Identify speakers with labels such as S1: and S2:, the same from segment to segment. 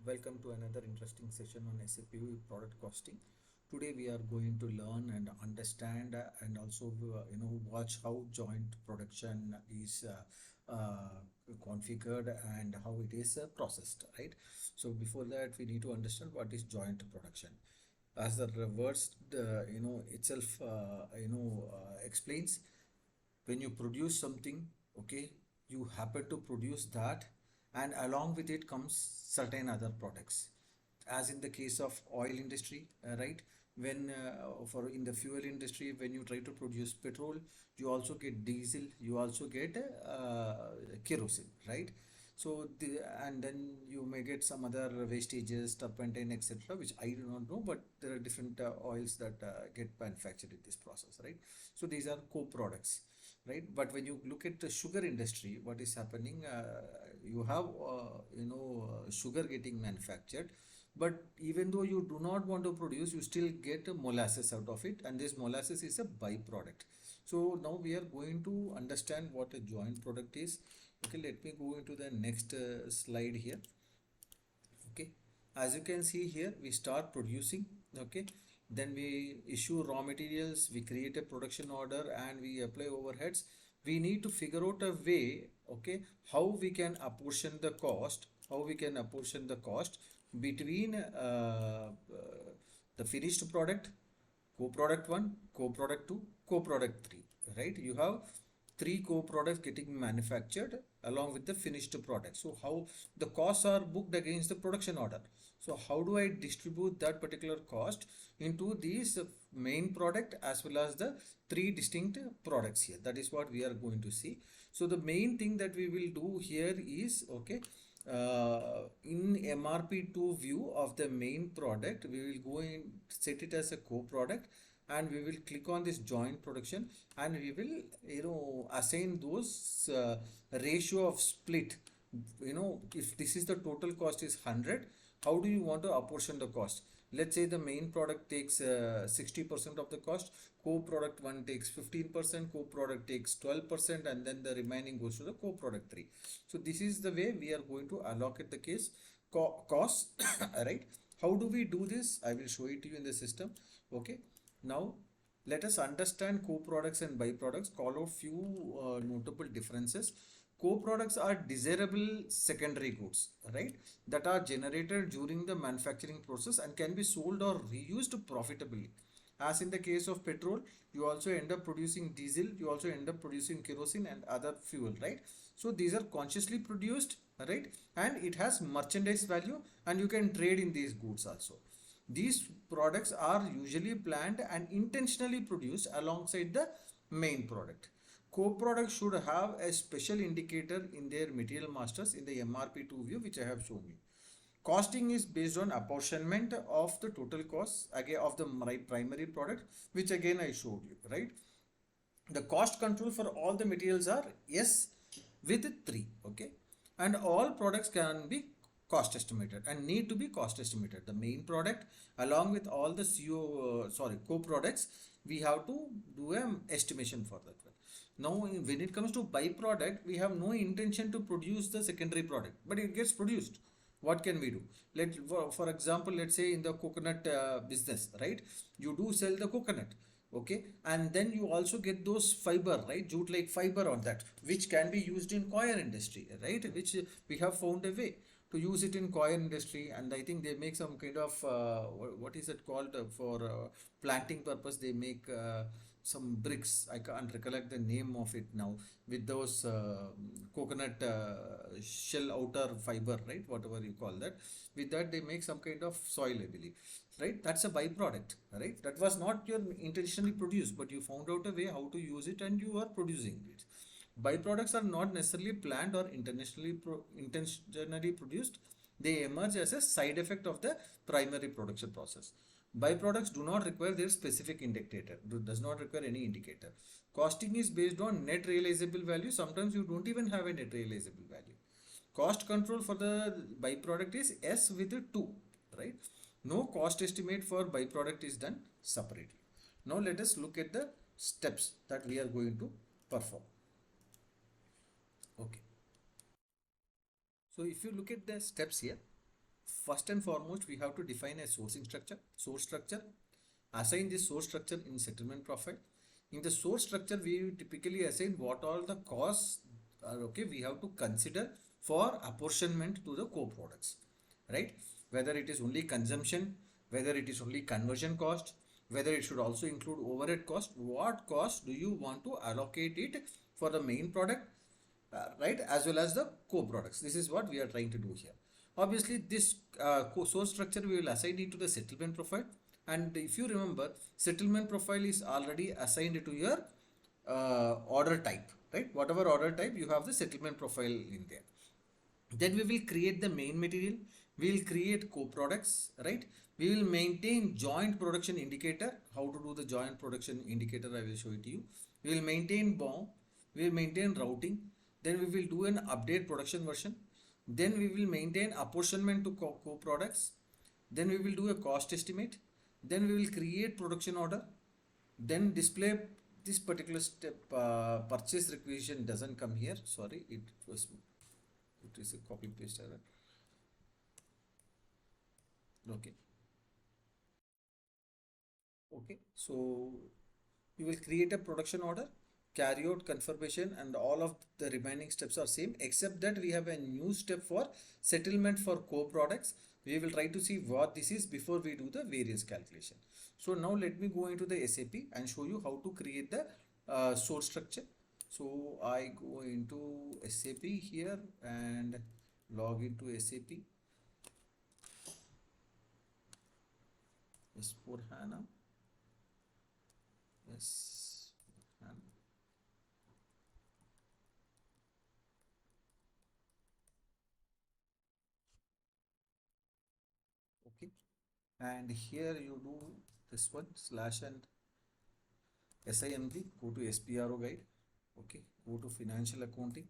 S1: Welcome to another interesting session on SAP product costing. Today we are going to learn and understand and also watch how joint production is configured and how it is processed, right? So before that we need to understand what is joint production. As the words itself explains, when you produce something, okay, you happen to produce that, and along with it comes certain other products, as in the case of oil industry, right? When for in the fuel industry, when you try to produce petrol, you also get diesel, you also get kerosene, right? So and then you may get some other wastages, turpentine, etc., which I do not know, but there are different oils that get manufactured in this process, right? So these are co-products, right? But when you look at the sugar industry, what is happening, you have sugar getting manufactured, but even though you do not want to produce, you still get a molasses out of it, and this molasses is a byproduct. So now we are going to understand what a joint product is. Okay, let me go into the next slide here. Okay, as you can see here, we start producing. Okay, then we issue raw materials, we create a production order, and we apply overheads. We need to figure out a way, okay, how we can apportion the cost, between the finished product, co-product 1, co-product 2, co-product 3, right? You have three co-products getting manufactured along with the finished product. So how the costs are booked against the production order. So how do I distribute that particular cost into these main product as well as the three distinct products here? That is what we are going to see. So the main thing that we will do here is, okay, in MRP2 view of the main product, we will go and set it as a co-product, and we will click on this joint production, and we will assign those ratio of split. If this is the total cost is 100, how do you want to apportion the cost? Let's say the main product takes 60% of the cost, co-product 1 takes 15%, co-product takes 12%, and then the remaining goes to the co-product 3. So this is the way we are going to allocate the case cost. Right? How do we do this? I will show it to you in the system. Okay, now let us understand co-products and byproducts. Call out few notable differences. Co-products are desirable secondary goods, right, that are generated during the manufacturing process and can be sold or reused profitably. As in the case of petrol, you also end up producing diesel, you also end up producing kerosene and other fuel, right? So these are consciously produced, right, and it has merchandise value, and you can trade in these goods also. These products are usually planned and intentionally produced alongside the main product. Co-products should have a special indicator in their material masters in the MRP2 view, which I have shown you. Costing is based on apportionment of the total cost again of the primary product, which again I showed you, right? The cost control for all the materials are S with 3, okay, and all products can be cost estimated and need to be cost estimated. The main product along with all the co-products, we have to do an estimation for that one. Now when it comes to byproduct, we have no intention to produce the secondary product, but it gets produced. What can we do? For example, let's say in the coconut business, right, you do sell the coconut, okay, and then you also get those fiber, right, jute like fiber on that, which can be used in coir industry, right, which we have found a way to use it in coir industry. And I think they make some kind of what is it called, for planting purpose, they make some bricks. I can't recollect the name of it now, with those coconut shell outer fiber, right, whatever you call that. With that they make some kind of soil, I believe, right? That's a byproduct, right? That was not your intentionally produced, but you found out a way how to use it and you are producing it. Byproducts are not necessarily planned or intentionally produced. They emerge as a side effect of the primary production process. Byproducts do not require their specific indicator, does not require any indicator. Costing is based on net realizable value. Sometimes you don't even have a net realizable value. Cost control for the byproduct is S with a 2, right? No cost estimate for byproduct is done separately. Now let us look at the steps that we are going to perform. Okay. So if you look at the steps here, First and foremost, we have to define a sourcing structure, source structure, assign this source structure in settlement profile. In the source structure, we typically assign what all the costs are okay, we have to consider for apportionment to the co-products, right? Whether it is only consumption, whether it is only conversion cost, whether it should also include overhead cost, what cost do you want to allocate it for the main product, right, as well as the co-products. This is what we are trying to do here. Obviously, this source structure we will assign it to the settlement profile. And if you remember, settlement profile is already assigned to your order type, right? Whatever order type, you have the settlement profile in there. Then we will create the main material. We will create co-products, right? We will maintain joint production indicator. How to do the joint production indicator, I will show it to you. We will maintain BOM. We will maintain routing. Then we will do an update production version. Then we will maintain apportionment to co-products. Then we will do a cost estimate. Then we will create production order. Then display this particular step. Purchase requisition doesn't come here. Sorry, it is a copy paste error. Okay. Okay. So you will create a production order, carry out confirmation, and all of the remaining steps are same, except that we have a new step for settlement for co-products. We will try to see what this is before we do the variance calculation. So now let me go into the SAP and show you how to create the source structure. So I go into SAP here and log into SAP S4HANA. Yes. Okay. And here you do this one slash and SIMG, go to SPRO guide. Okay. Go to financial accounting.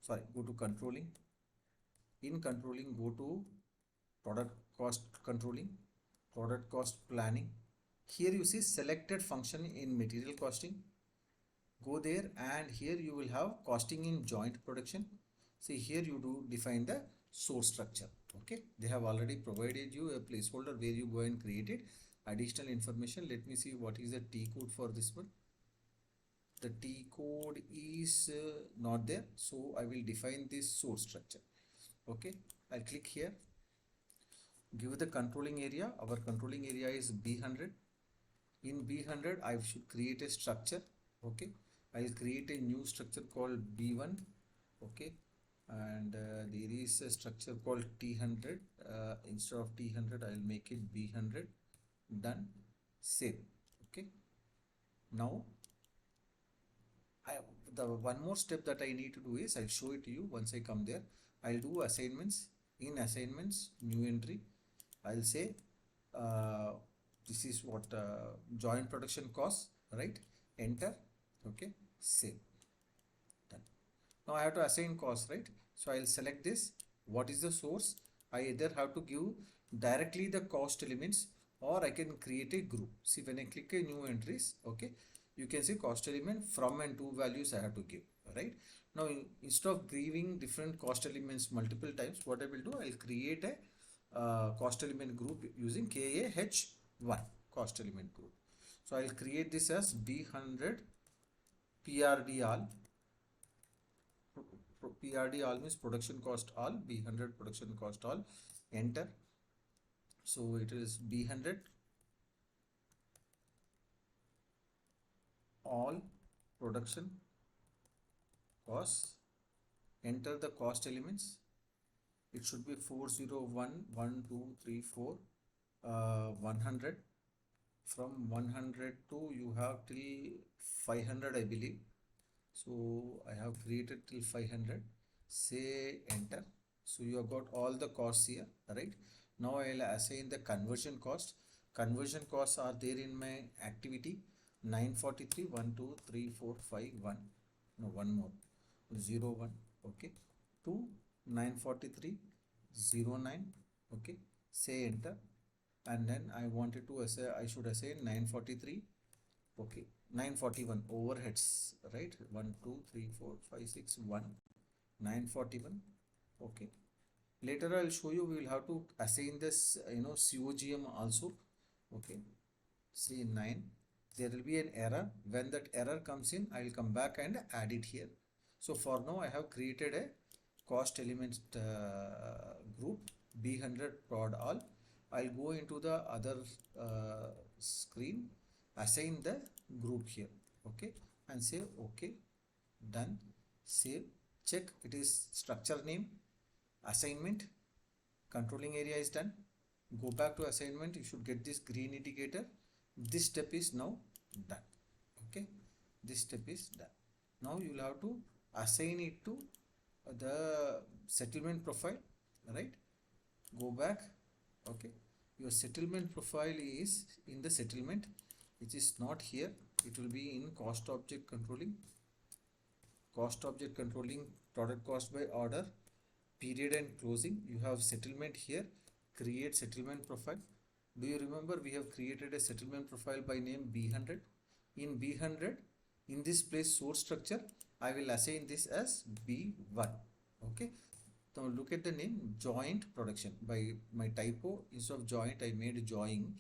S1: Sorry, go to controlling. In controlling, go to product cost controlling, product cost planning. Here you see selected function in material costing. Go there and here you will have costing in joint production. See here you do define the source structure. Okay, they have already provided you a placeholder where you go and create it. Additional information, let me see what is the T code for this one. The T code is not there, so I will define this source structure. Okay, I'll click here, give the controlling area. Our controlling area is B100. In B100 I should create a structure. Okay, I'll create a new structure called B1. Okay, and there is a structure called T100. Instead of T100 I'll make it B100. Done, save. Okay, now the one more step that I need to do is I'll show it to you once I come there. I'll do assignments. In assignments, new entry, I'll say this is what joint production cost, right? Enter. Okay, save. Done. Now I have to assign cost, right? So I'll select this. What is the source? I either have to give directly the cost elements or I can create a group. See, when I click a new entries, okay, you can see cost element from and to values I have to give, right? Now instead of giving different cost elements multiple times, what I will do, I'll create a cost element group using KAH1 cost element group. So I'll create this as B100 PRD all. PRD all means production cost all, B100 production cost all, enter. So it is B100 all production costs, enter the cost elements. It should be 401, 1, 2, 3, 4, 100. From 100 to you have till 500 I believe. So I have created till 500. Say enter. So you have got all the costs here, right? Now I will assign the conversion cost. Conversion costs are there in my activity. 943, 1, 2, 3, 4, 5, 1. No, one more. 0, 1. Okay. 2, 943, 0, 9. Okay. Say enter. And then I wanted to assign, I should assign 943. Okay, 941 overheads, right? 1, 2, 3, 4, 5, 6, 1, 941. Okay, Later I'll show you, we will have to assign this, COGM also. Okay, C9, there will be an error. When that error comes in, I will come back and add it here. So for now, I have created a cost element group B100 prod all. I'll go into the other screen, assign the group here. Okay, and say okay, done, save, check it is structure name, assignment, controlling area is done. Go back to assignment, you should get this green indicator. This step is now done. Okay, this step is done. Now you will have to assign it to the settlement profile, right? Go back. Okay, your settlement profile is in the settlement, which is not here. It will be in cost object controlling, product cost by order, period and closing. You have settlement here, create settlement profile. Do you remember we have created a settlement profile by name B100? In B100, in this place source structure, I will assign this as B1. Okay, now look at the name joint production. By my typo, instead of joint I made join.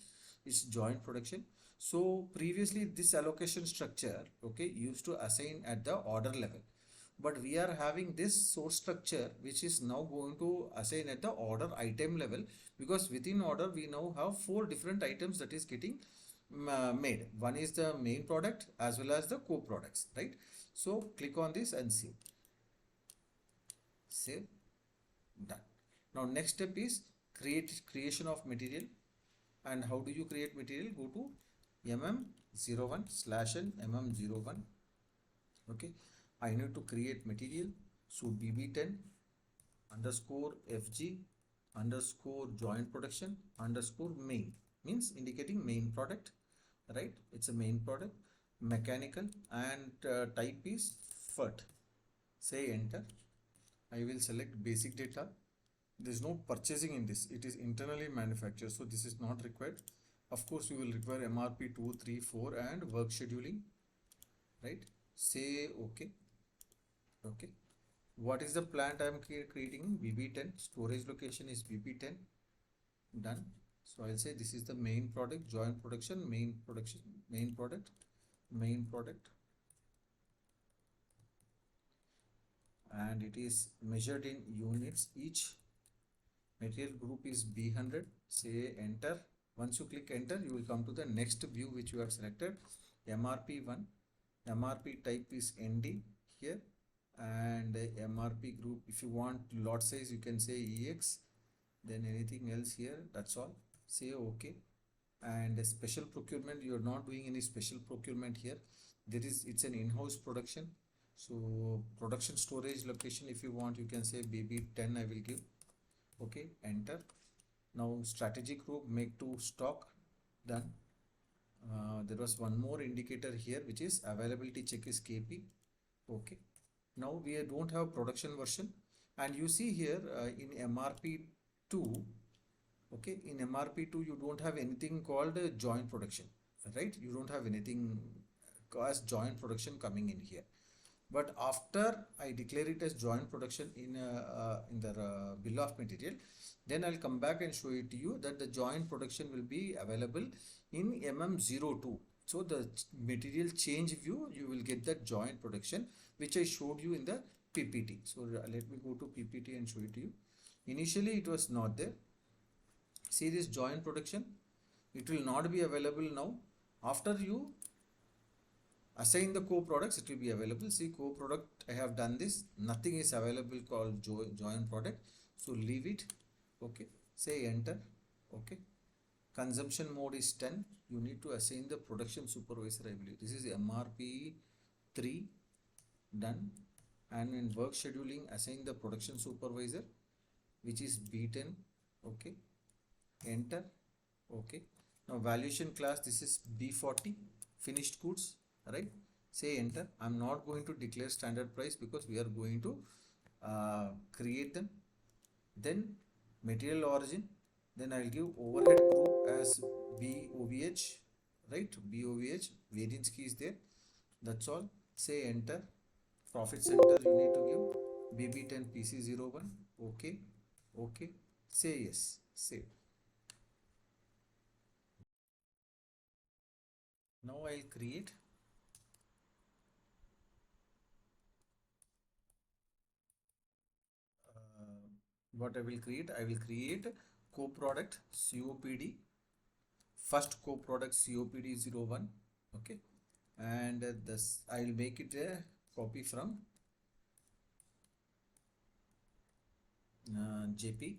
S1: It's joint production. So previously this allocation structure, okay, used to assign at the order level, but we are having this source structure which is now going to assign at the order item level, because within order we now have 4 different items that is getting made. One is the main product as well as the co-products, right? So click on this and save, done. Now next step is creation of material. And how do you create material? Go to mm01 /n mm01. Okay, I need to create material. So bb10 underscore fg underscore joint production underscore main, means indicating main product, right? It's a main product, mechanical, and type is FERT. Say enter. I will select basic data. There is no purchasing in this, it is internally manufactured, so this is not required. Of course, you will require MRP 2, 3, 4 and work scheduling, right? Say okay. Okay, what is the plant I am creating? BB10, storage location is BB10, done. So I'll say this is the main product, joint production, main production, main product, and it is measured in units each. Material group is B100. Say enter. Once you click enter, you will come to the next view which you have selected, MRP1. MRP type is ND here, and MRP group, if you want lot size you can say EX, then anything else here, that's all. Say okay. And special procurement, you are not doing any special procurement here. It's an in-house production. So production storage location, if you want, you can say BB10 I will give. Okay, enter. Now strategic group, make to stock, done. There was one more indicator here which is availability check is KP. Okay, now we don't have production version, and you see here in MRP2, okay, in MRP2 you don't have anything called joint production, right? You don't have anything as joint production coming in here. But after I declare it as joint production in the bill of material, then I'll come back and show it to you that the joint production will be available in MM02. So the material change view, you will get that joint production which I showed you in the PPT. So let me go to PPT and show it to you. Initially it was not there. See this joint production, it will not be available now. After you assign the co-products, it will be available. See, co-product, I have done this. Nothing is available called joint product. So leave it. Okay. Say enter. Okay. Consumption mode is 10. You need to assign the production supervisor, I believe. This is MRP 3. Done. And in work scheduling, assign the production supervisor, which is B10. Okay. Enter. Okay. Now valuation class, this is B40. Finished goods. Right, say enter. I'm not going to declare standard price because we are going to create them. Then material origin, then I'll give overhead group as BOVH, right? BOVH, variance key is there. That's all. Say enter. Profit center you need to give BB10 PC01. Okay. Okay, say yes, save. Now I'll create what I will create co-product COPD, first co-product COPD 01. Okay, and this I'll make it a copy from JP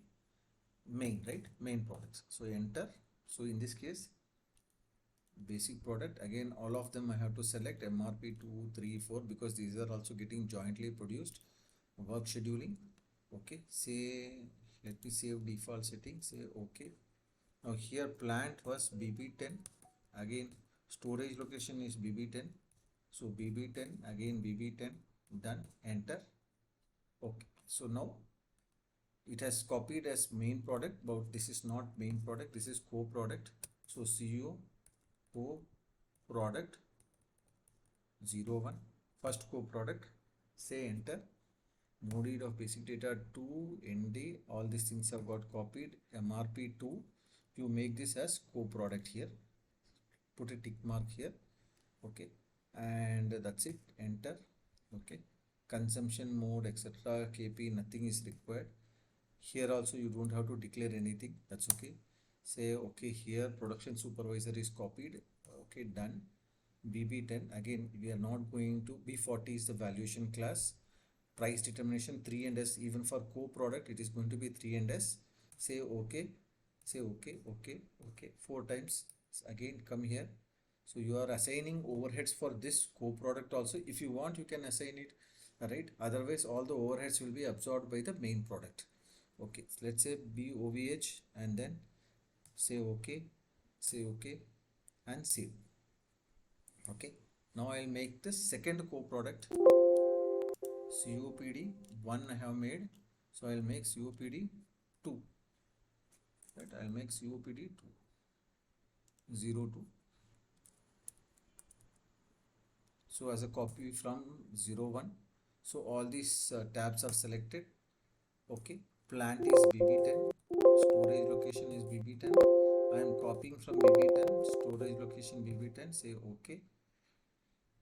S1: main, right? Main products. So enter. So in this case, basic product, again all of them I have to select MRP 2, 3, 4 because these are also getting jointly produced. Work scheduling. Okay, say let me save default settings. Say okay. Now here plant was BB10. Again storage location is BB10. So BB10, again BB10, done, enter. Okay, so now it has copied as main product, but this is not main product, this is co-product. So CO co-product 01, first co-product, say enter. No need of basic data 2, ND, all these things have got copied. MRP 2, you make this as co-product here, put a tick mark here. Okay, and that's it, enter. Okay, consumption mode etc, KP, nothing is required. Here also you don't have to declare anything, that's okay. Say okay, here production supervisor is copied. Okay, done. BB10, again we are not going to, B40 is the valuation class. Price determination 3 and S, even for co-product it is going to be 3 and S. Say okay, say okay, okay, okay, 4 times. Again come here. So you are assigning overheads for this co-product also. If you want you can assign it, right? Otherwise all the overheads will be absorbed by the main product. Okay, so let's say BOVH and then say okay, say okay and save. Okay, now I'll make the second co-product COPD 1 I have made, so I'll make COPD 2, right? I'll make COPD 02. So as a copy from 01. So all these tabs are selected. Okay, plant is BB10, storage location is BB10. I am copying from BB10, storage location BB10, say okay.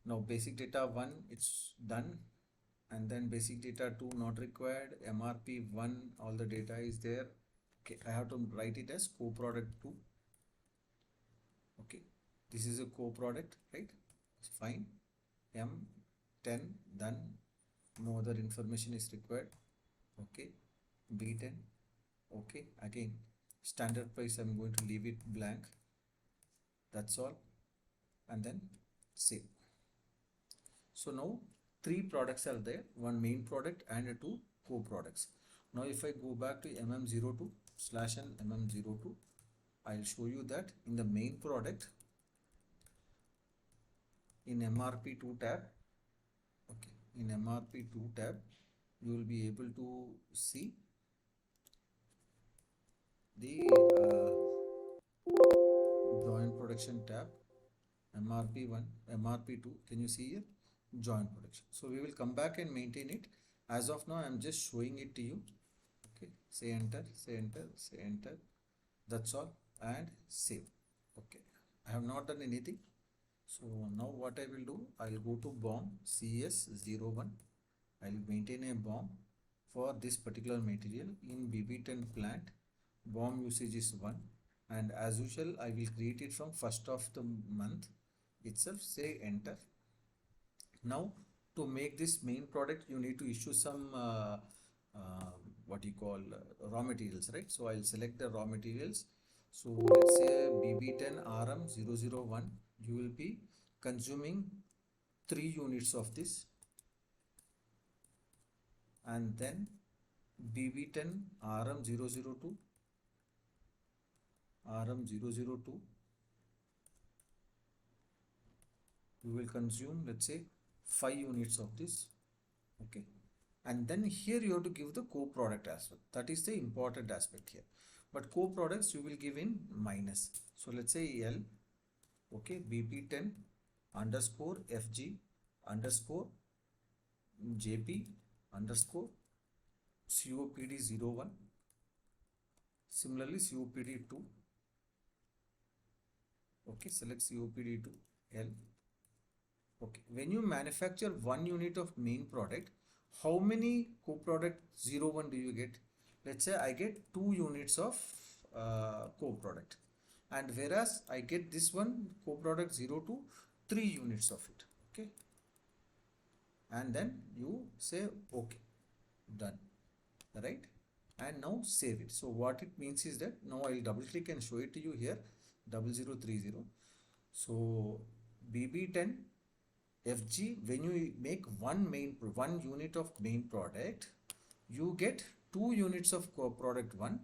S1: Now basic data 1 it's done, and then basic data 2 not required. MRP 1 all the data is there. Okay, I have to write it as co-product 2. Okay, this is a co-product, right? It's fine. M10 done, no other information is required. Okay, B10. Okay, again standard price I'm going to leave it blank, that's all, and then save. So now 3 products are there, one main product and 2 co-products. Now if I go back to MM02 slash and MM02, I'll show you that in the main product, in MRP2 tab, okay, in MRP2 tab, you will be able to see the joint production tab, MRP1, MRP2, can you see here? Joint production. So we will come back and maintain it. As of now, I'm just showing it to you. Okay, say enter, say enter, say enter. That's all, and save. Okay, I have not done anything. So now what I will do, I'll go to BOM CS01. I'll maintain a BOM for this particular material in BB10 plant. BOM usage is 1, and as usual I will create it from first of the month itself. Say enter. Now to make this main product you need to issue some what you call raw materials, right? So I'll select the raw materials. So let's say BB10 RM001, you will be consuming 3 units of this, and then BB10 RM002, RM002, you will consume, let's say, 5 units of this. Okay, and then here you have to give the co-product as well. That is the important aspect here, but co-products you will give in minus. So let's say L, okay, BP10 underscore FG underscore JP underscore COPD 01. Similarly COPD2. Okay, select COPD2 L. Okay, when you manufacture 1 unit of main product, how many co-product 01 do you get? Let's say I get 2 units of co-product, and whereas I get this one co-product 02, 3 units of it. Okay, and then you say okay, done, right? And now save it. So what it means is that now I'll double click and show it to you here, 0030. So BB10 FG, when you make one unit of main product, you get 2 units of co-product 1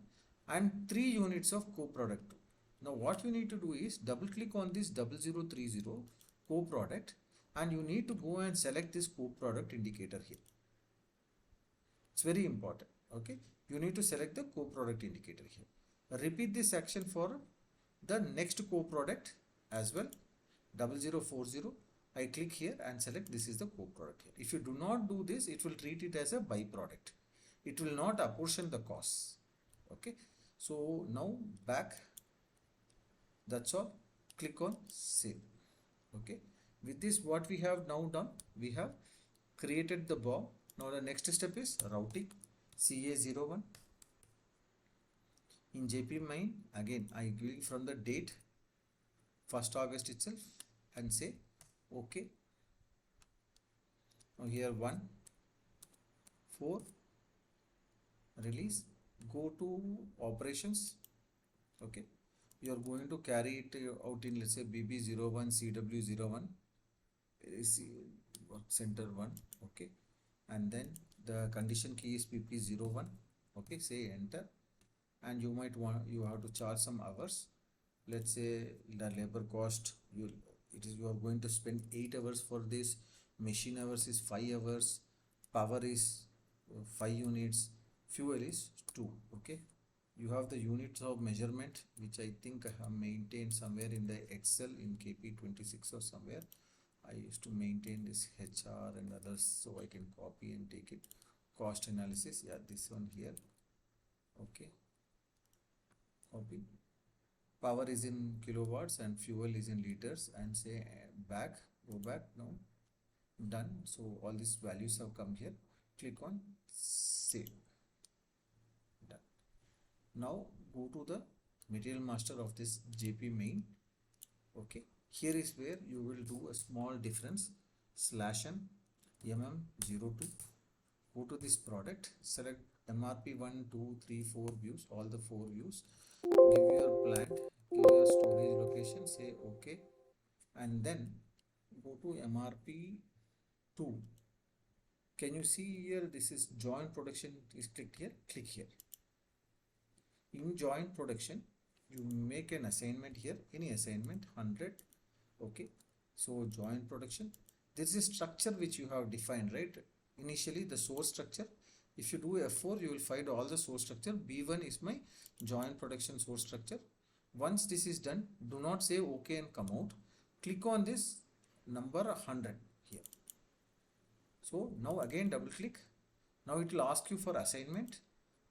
S1: and 3 units of co-product 2. Now what you need to do is double click on this 0030 co-product, and you need to go and select this co-product indicator here. It's very important. Okay, you need to select the co-product indicator here. Repeat this action for the next co-product as well, 0040. I click here and select this is the co-product here. If you do not do this, it will treat it as a byproduct. It will not apportion the costs. Okay, so now back. That's all. Click on save. Okay, with this what we have now done, we have created the BOM. Now the next step is routing CA01 in JP main. Again I will from the date 1st August itself and say okay. Now here 1 4 release, go to operations. Okay, you are going to carry it out in, let's say, BB01 CW01 center 1. Okay, and then the condition key is PP01. Okay, say enter, and you might want, you have to charge some hours. Let's say the labor cost, you are going to spend 8 hours for this, machine hours is 5 hours, power is 5 units, fuel is 2. Okay, you have the units of measurement, which I think I have maintained somewhere in the Excel in KP26 or somewhere. I used to maintain this HR and others, so I can copy and take it. Cost analysis, yeah, this one here. Okay, copy. Power is in kilowatts and fuel is in liters, and say back, go back. Now done. So all these values have come here. Click on save. Done. Now go to the material master of this JP main. Okay, here is where you will do a small difference, /m mm02. Go to this product, select MRP 1 2 3 4 views, all the 4 views, give your plant, give your storage location, say okay, and then go to MRP 2. Can you see here, this is joint production is clicked here, click here. In joint production you make an assignment here, any assignment 100. Okay, so joint production, this is structure which you have defined, right? Initially the source structure. If you do F4, you will find all the source structure. B1 is my joint production source structure. Once this is done, do not say okay and come out. Click on this number 100 here. So now again double click. Now it will ask you for assignment.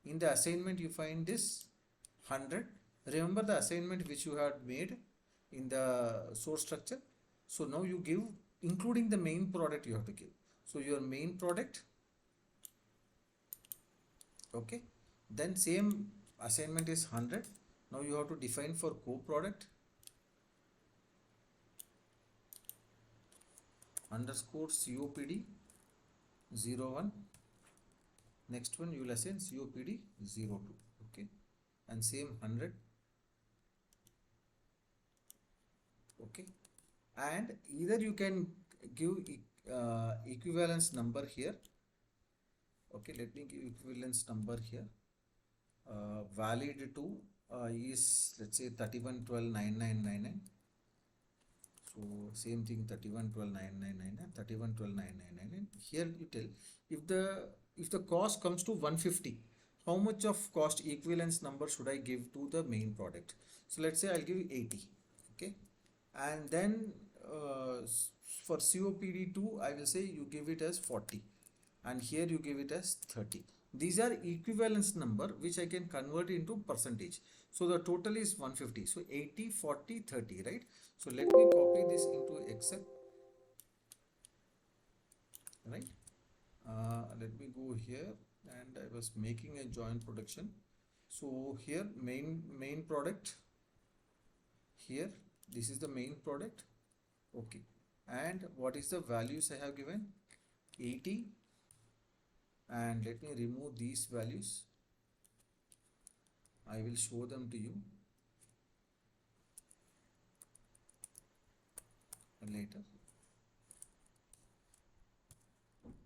S1: In the assignment you find this 100. Remember the assignment which you had made in the source structure. So now you give, including the main product you have to give. So your main product. Okay, then same assignment is 100. Now you have to define for co-product underscore COPD 01. Next one you will assign COPD 02. Okay, and same 100. Okay, and either you can give equivalence number here. Okay, let me give equivalence number here. Valid to is, let's say, 31129999. So same thing, 31129999, 31129999. Here you tell if the cost comes to 150, how much of cost equivalence number should I give to the main product? So let's say I'll give 80. Okay, and then for COPD2 I will say you give it as 40, and here you give it as 30. These are equivalence number which I can convert into percentage. So the total is 150. So 80, 40, 30, right? So let me copy this into Excel, right? Let me go here, and I was making a joint production. So here main product, here this is the main product, okay. And what is the values I have given? 80, and let me remove these values. I will show them to you later.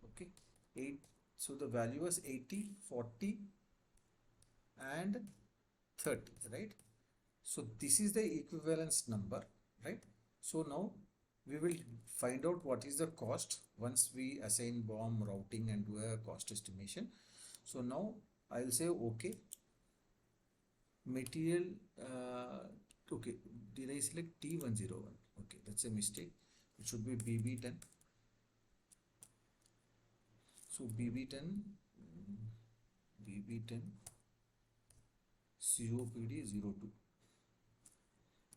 S1: Okay, 8. So the value was 80, 40, and 30, right? So this is the equivalence number, right? So now we will find out what is the cost once we assign BOM, routing, and do a cost estimation. So now I'll say okay. Material, okay, did I select T101? Okay, that's a mistake. It should be BB10. So BB10, BB10 COPD02.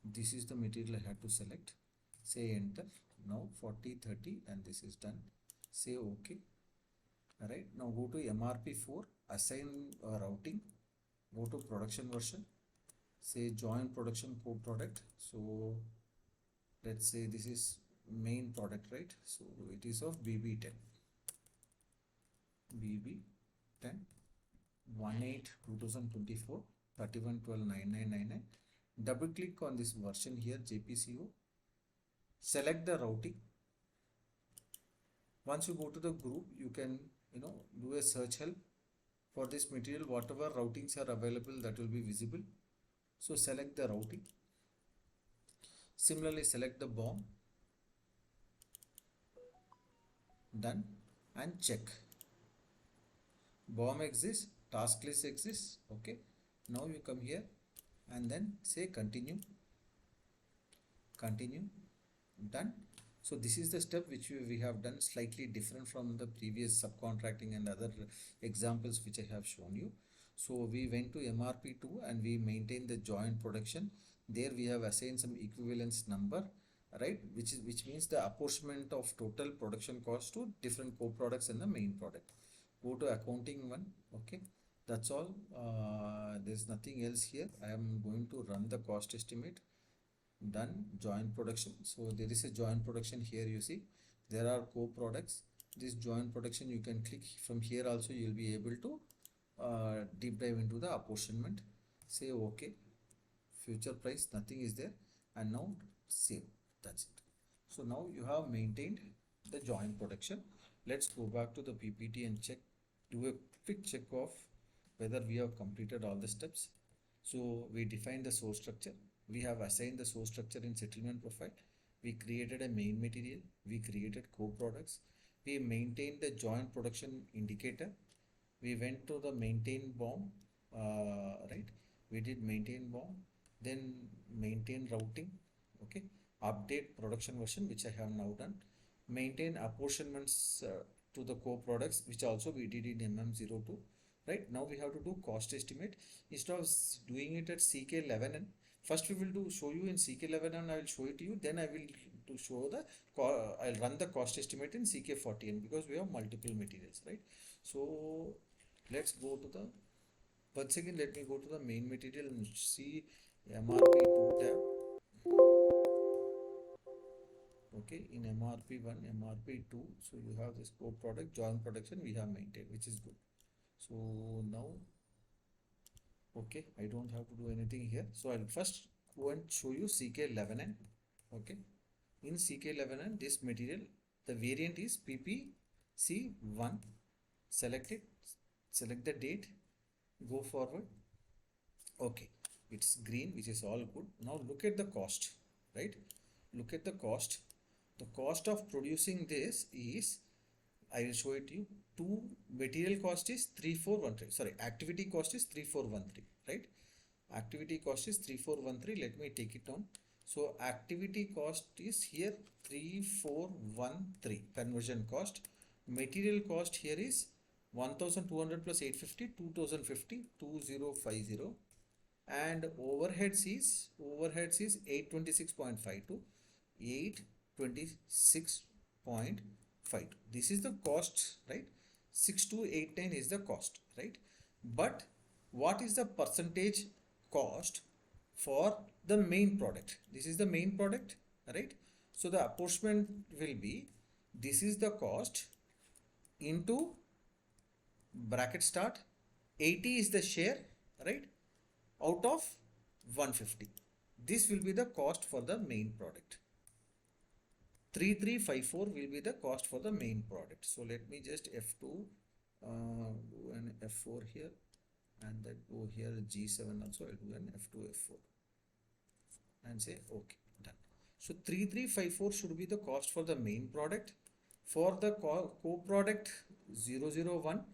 S1: This is the material I had to select. Say enter. Now 40, 30, and this is done. Say okay. Alright, now go to MRP4, assign routing, go to production version, say join production co-product. So let's say this is main product, right? So it is of BB10, BB10, 1/8/2024, 31/12/9999. Double click on this version here, JPCO, select the routing. Once you go to the group, you can do a search help for this material. Whatever routings are available, that will be visible. So select the routing. Similarly, select the BOM, done, and check. BOM exists, task list exists. Okay, now you come here and then say continue, continue, done. So this is the step which we have done, slightly different from the previous subcontracting and other examples which I have shown you. So we went to MRP2 and we maintained the joint production. There we have assigned some equivalence number, right, which means the apportionment of total production cost to different co-products and the main product. Go to accounting one. Okay, that's all. There's nothing else here. I am going to run the cost estimate. Done. Joint production. So there is a joint production here. You see there are co-products. This joint production, you can click from here also, you will be able to deep dive into the apportionment. Say okay, future price, nothing is there, and now save. That's it. So now you have maintained the joint production. Let's go back to the PPT and check, do a quick check of whether we have completed all the steps. So we defined the source structure. We have assigned the source structure in settlement profile. We created a main material. We created co-products. We maintained the joint production indicator. We went to the maintain BOM, right? We did maintain BOM, then maintain routing, okay? Update production version, which I have now done. Maintain apportionments to the co-products, which also we did in MM02, right? Now we have to do cost estimate. Instead of doing it at CK11N, first we will do show you in CK11N, I will show it to you, then I will to show the, I'll run the cost estimate in CK40N because we have multiple materials, right? So let's go to the, once again let me go to the main material and see MRP2 tab. Okay, in MRP1, MRP2, so you have this co-product joint production we have maintained, which is good. So now, okay, I don't have to do anything here. So I'll first go and show you CK11N. Okay, in CK11N, this material, the variant is PPC1. Select it, select the date, go forward. Okay, it's green, which is all good. Now look at the cost, right? Look at the cost. The cost of producing this is, I will show it to you. Two, material cost is 3413. Sorry, activity cost is 3413, right? Activity cost is 3413. Let me take it down. So activity cost is here 3413 conversion cost. Material cost here is 1200 plus 850, 2050, 2050. And overheads is 826.52, 826.52. This is the cost, right? 6289 is the cost, right? But what is the percentage cost for the main product? This is the main product, right? So the apportionment will be, this is the cost into bracket start, 80 is the share, right, out of 150. This will be the cost for the main product. 3354 will be the cost for the main product. So let me just F2, do an F4 here, and then go here G7 also. I'll do an F2, F4 and say okay, done. So 3354 should be the cost for the main product. For the co-product 001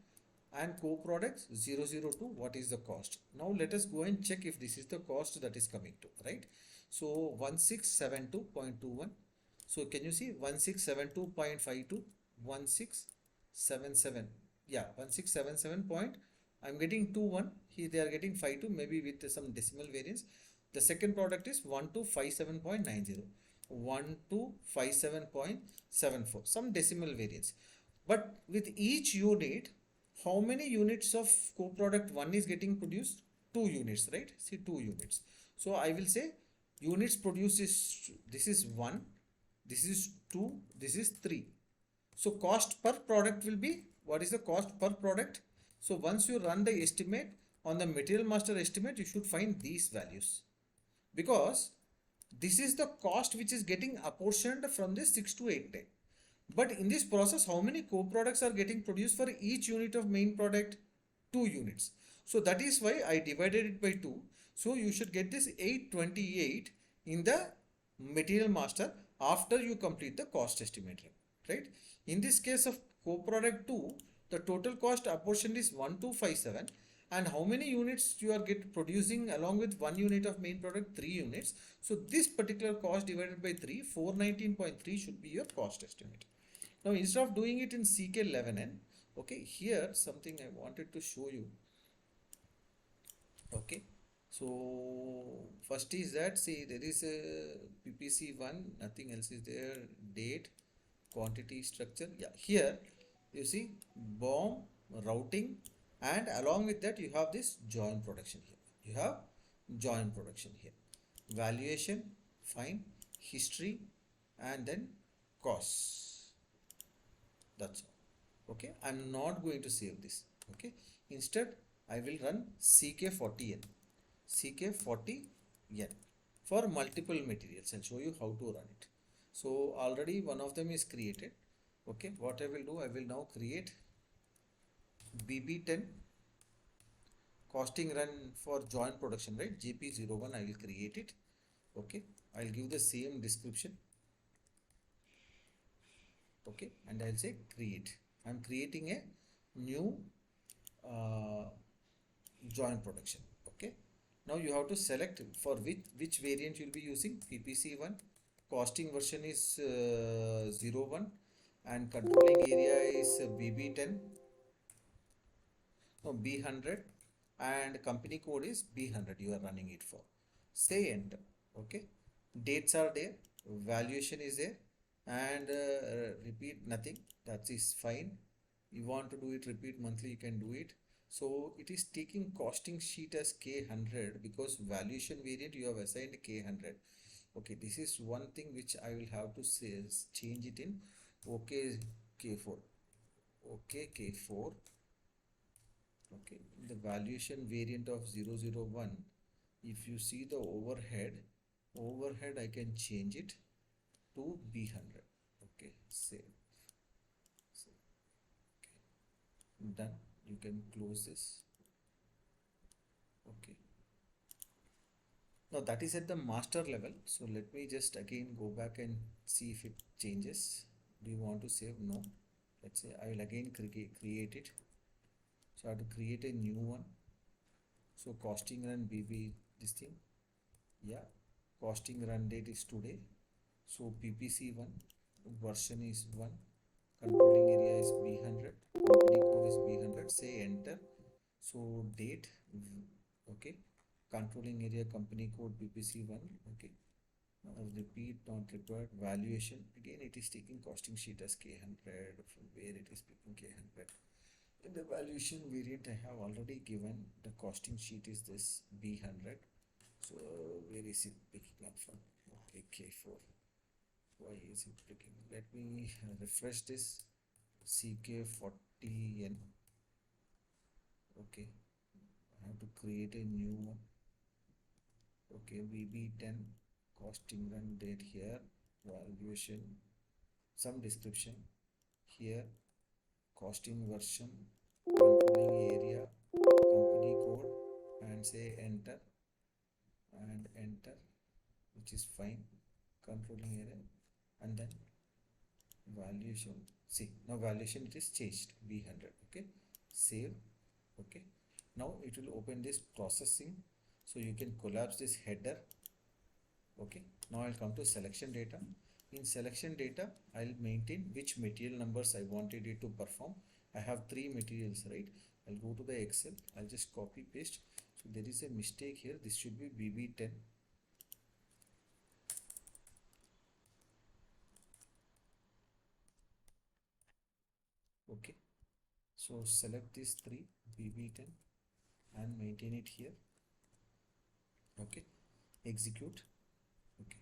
S1: and co-product 002, what is the cost? Now let us go and check if this is the cost that is coming to, right? So 1672.21. So can you see 1672.52, 1677, yeah, 1677 point, I'm getting 21, here they are getting 52, maybe with some decimal variance. The second product is 1257.90, 1257.74, some decimal variance. But with each unit, how many units of co-product 1 is getting produced? 2 units, right? See, 2 units. So I will say units produced is, this is 1, this is 2, this is 3. So cost per product will be, what is the cost per product? So once you run the estimate on the material master estimate, you should find these values, because this is the cost which is getting apportioned from this 6289. But in this process, how many co-products are getting produced for each unit of main product? 2 units. So that is why I divided it by 2. So you should get this 828 in the material master after you complete the cost estimate, right? In this case of co-product 2, the total cost apportioned is 1257, and how many units you are producing along with 1 unit of main product? 3 units. So this particular cost divided by 3, 419.3 should be your cost estimate. Now instead of doing it in CK11N, okay, here something I wanted to show you. Okay, so first is that, see, there is a PPC1, nothing else is there, date, quantity, structure. Yeah, here you see BOM, routing, and along with that you have this joint production here. You have joint production here. Valuation, fine, history, and then costs. That's all. Okay, I'm not going to save this. Okay, instead I will run CK40N. CK40N for multiple materials. I'll show you how to run it. So already one of them is created. Okay, what I will do, I will now create BB10 costing run for joint production, right? GP01, I will create it. Okay, I'll give the same description. Okay, and I'll say create. I'm creating a new joint production. Okay, now you have to select for which variant you'll be using. PPC1, costing version is 01, and controlling area is BB10, no, B100, and company code is B100 you are running it for. Say enter. Okay, dates are there, valuation is there, and repeat nothing, that is fine. You want to do it repeat monthly, you can do it. So it is taking costing sheet as K100 because valuation variant you have assigned K100. Okay, this is one thing which I will have to say is change it in OK K4. OK K4. Okay, the valuation variant of 001, if you see the overhead I can change it to B100. Okay, save. Okay, done. You can close this. Okay, now that is at the master level. So let me just again go back and see if it changes. Do you want to save? No. Let's say I will again create it. So I have to create a new one. So costing run BB, this thing, yeah, costing run date is today. So PPC1 version is 1, controlling area is B100, company code is B100, say enter. So date, okay, controlling area company code BPC1, okay. Repeat not required. Valuation, again it is taking costing sheet as K100, from where it is picking K100. In the valuation variant I have already given the costing sheet is this B100. So where is it picking up from? Okay, K4. Why is it picking? Let me refresh this. CK40N. Okay, I have to create a new one. Okay, VB10 costing run date here, valuation, some description here, costing version, controlling area, company code, and say enter, and enter, which is fine. Controlling area, and then valuation. See, now valuation it is changed B100. Okay, save. Okay, now it will open this processing, so you can collapse this header. Okay, now I'll come to selection data. In selection data, I'll maintain which material numbers I wanted it to perform. I have three materials, right? I'll go to the Excel, I'll just copy paste. So there is a mistake here, this should be BB10. Okay, so select these three BB10 and maintain it here. Okay, execute. Okay,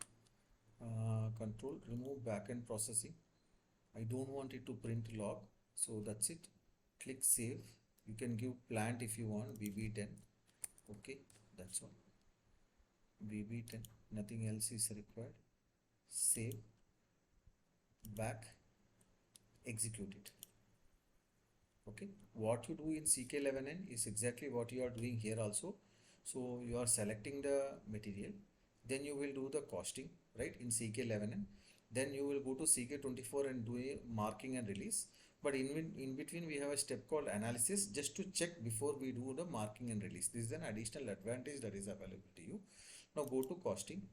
S1: control, remove backend processing. I don't want it to print log, so that's it. Click save. You can give plant if you want, BB10. Okay, that's all. BB10, nothing else is required. Save, back, execute it. Okay, what you do in CK11N is exactly what you are doing here also. So you are selecting the material, then you will do the costing, right, in CK11N. Then you will go to CK24 and do a marking and release. But in between we have a step called analysis, just to check before we do the marking and release. This is an additional advantage that is available to you. Now go to costing.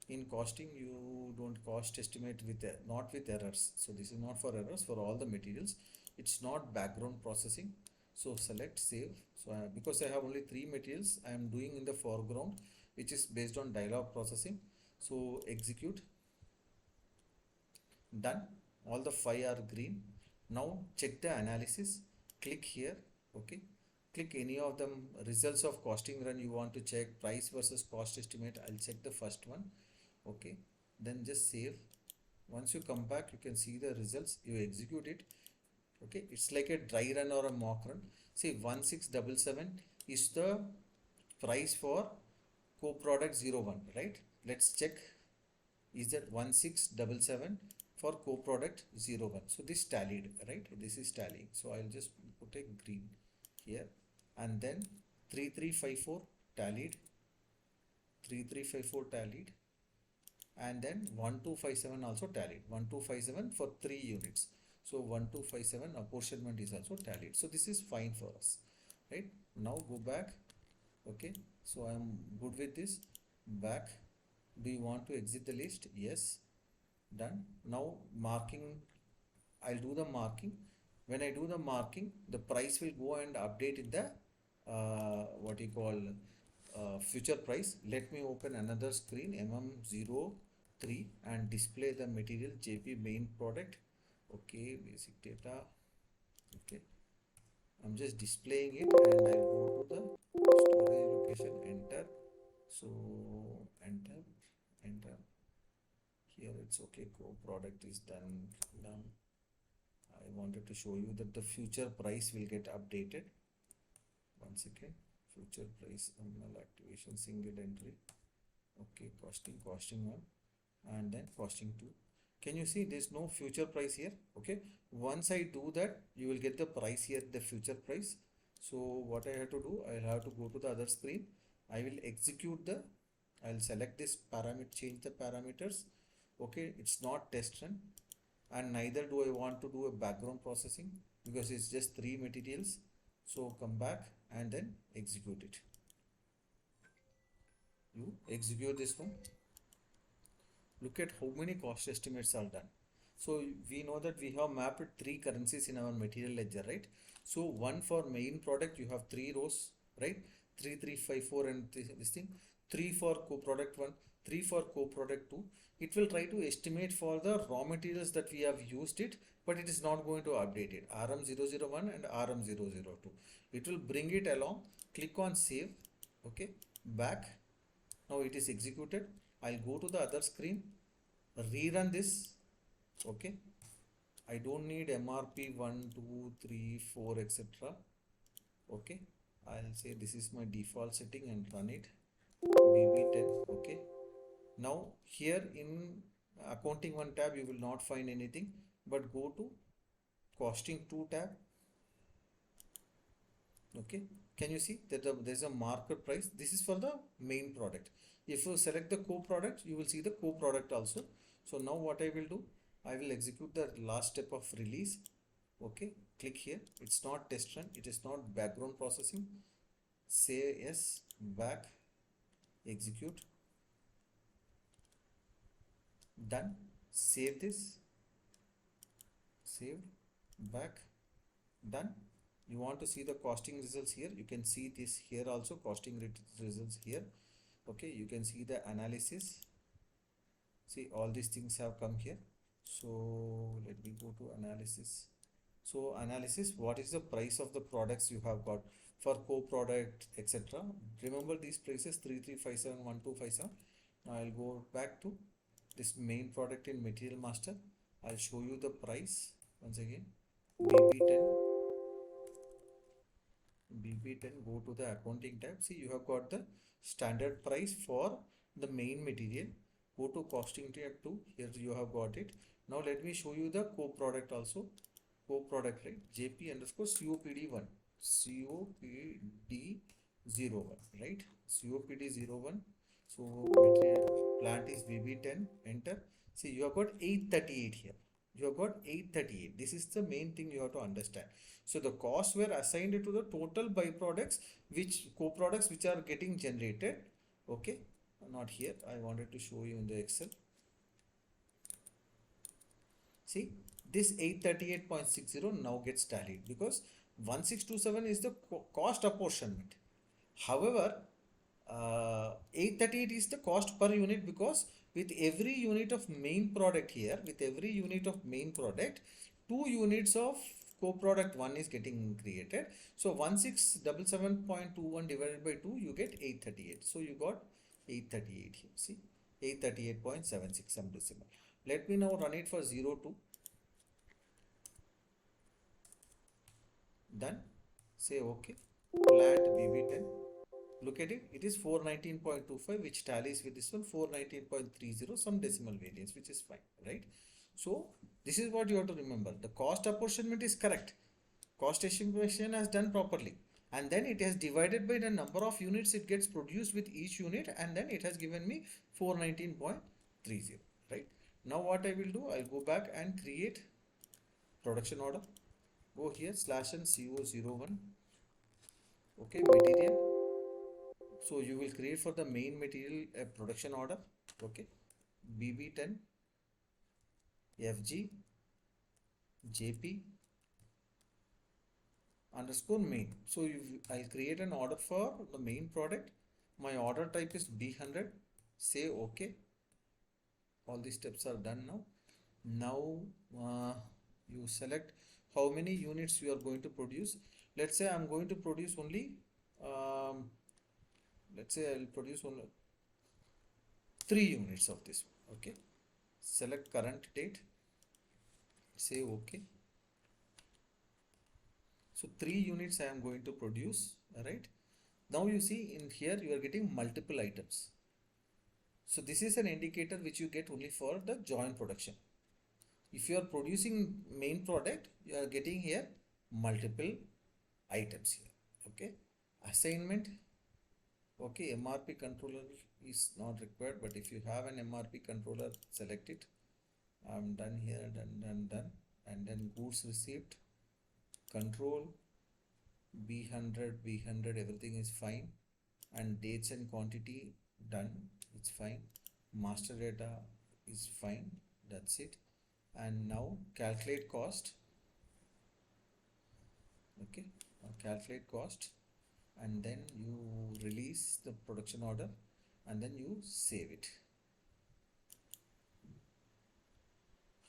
S1: In costing you don't cost estimate with not with errors. So this is not for errors, for all the materials. It's not background processing. So select save. So because I have only three materials, I am doing in the foreground, which is based on dialog processing. So execute. Done. All the five are green. Now check the analysis. Click here. Okay, click any of them. Results of costing run you want to check, price versus cost estimate. I'll check the first one. Okay, then just save. Once you come back, you can see the results. You execute it. Okay, it's like a dry run or a mock run. See, 1677 is the price for co-product 01, right? Let's check, is that 1677 for co-product 01. So this tallied, right? This is tallying. So I'll just put a green here, and then 3354 tallied, 3354 tallied, and then 1257 also tallied, 1257 for 3 units. So 1257 apportionment is also tallied. So this is fine for us, right? Now go back. Okay, so I am good with this. Back. Do you want to exit the list? Yes. Done. Now marking, I'll do the marking. When I do the marking, the price will go and update in the what you call future price. Let me open another screen, MM03, and display the material JP main product. Okay, basic data. Okay, I'm just displaying it, and I'll go to the storage location, enter. So enter, enter. Here it's okay, co product is done. I wanted to show you that the future price will get updated. One second, future price, activation, single entry. Okay, costing one, and then costing two. Can you see there's no future price here? Okay, once I do that, you will get the price here, the future price. So what I have to do, I'll have to go to the other screen. I will execute the, I'll select this parameter, change the parameters. Okay, it's not test run, and neither do I want to do a background processing because it's just three materials. So come back and then execute it. You execute this one. Look at how many cost estimates are done. So we know that we have mapped three currencies in our material ledger, right? So one for main product, you have three rows, right? 3, 3, 5, 4, and this thing. Three for co-product one, three for co-product two. It will try to estimate for the raw materials that we have used it, but it is not going to update it. RM001 and RM002. It will bring it along. Click on save. Okay. Back. Now it is executed. I'll go to the other screen. Rerun this. Okay. I don't need MRP 1, 2, 3, 4, etc. Okay, I'll say this is my default setting and run it. BB10. Okay. Now here in accounting 1 tab you will not find anything, but go to costing 2 tab. Okay, can you see that there's a marker price? This is for the main product. If you select the co-product, you will see the co-product also. So now what I will do, I will execute the last step of release. Okay, click here. It's not test run, it is not background processing. Say yes, back, execute, done. Save this, saved, back, done. You want to see the costing results here, you can see this here also, costing results here. Okay, you can see the analysis. See, all these things have come here. So let me go to analysis. So analysis, what is the price of the products you have got for co-product, etc. Remember these prices 3357, 1257. Now I'll go back to this main product in material master. I'll show you the price once again. BB10, go to the accounting tab. See, you have got the standard price for the main material. Go to costing tab 2. Here you have got it. Now let me show you the co-product also. Co-product, right? JP underscore COPD1. COPD01, right? COPD01. So material plant is BB10. Enter. See, you have got 838 here. You have got 838. This is the main thing you have to understand. So the costs were assigned to the total byproducts, which co-products which are getting generated. Okay, not here. I wanted to show you in the Excel. See, this 838.60 now gets tallied because 1627 is the cost apportionment. However, 838 is the cost per unit because with every unit of main product here, with every unit of main product, 2 units of co-product 1 is getting created. So 1677.21 divided by 2, you get 838. So you got 838 here. See, 838.76 some decimal. Let me now run it for 02. Done. Say OK. Plant BB10. Look at it. It is 419.25, which tallies with this one 419.30, some decimal variance, which is fine, right? So this is what you have to remember. The cost apportionment is correct. Cost estimation has done properly. And then it has divided by the number of units it gets produced with each unit, and then it has given me 419.30, right? Now what I will do, I'll go back and create production order. Go here /n CO01. Okay, material. So you will create for the main material a production order. Okay, BB10 FG JP underscore main. So I'll create an order for the main product. My order type is B100. Say OK. All these steps are done now. Now you select how many units you are going to produce. Let's say I'm going to produce only let's say I'll produce only 3 units of this one. Okay, select current date, say OK. So 3 units I am going to produce. Right now you see in here you are getting multiple items. So this is an indicator which you get only for the joint production. If you are producing main product, you are getting here multiple items here. Okay, assignment. Okay, MRP controller is not required, but if you have an MRP controller, select it. I'm done here, done. And then goods received, control, B100, everything is fine. And dates and quantity, done, it's fine. Master data is fine, that's it. And now calculate cost. Okay, calculate cost, and then you release the production order, and then you save it.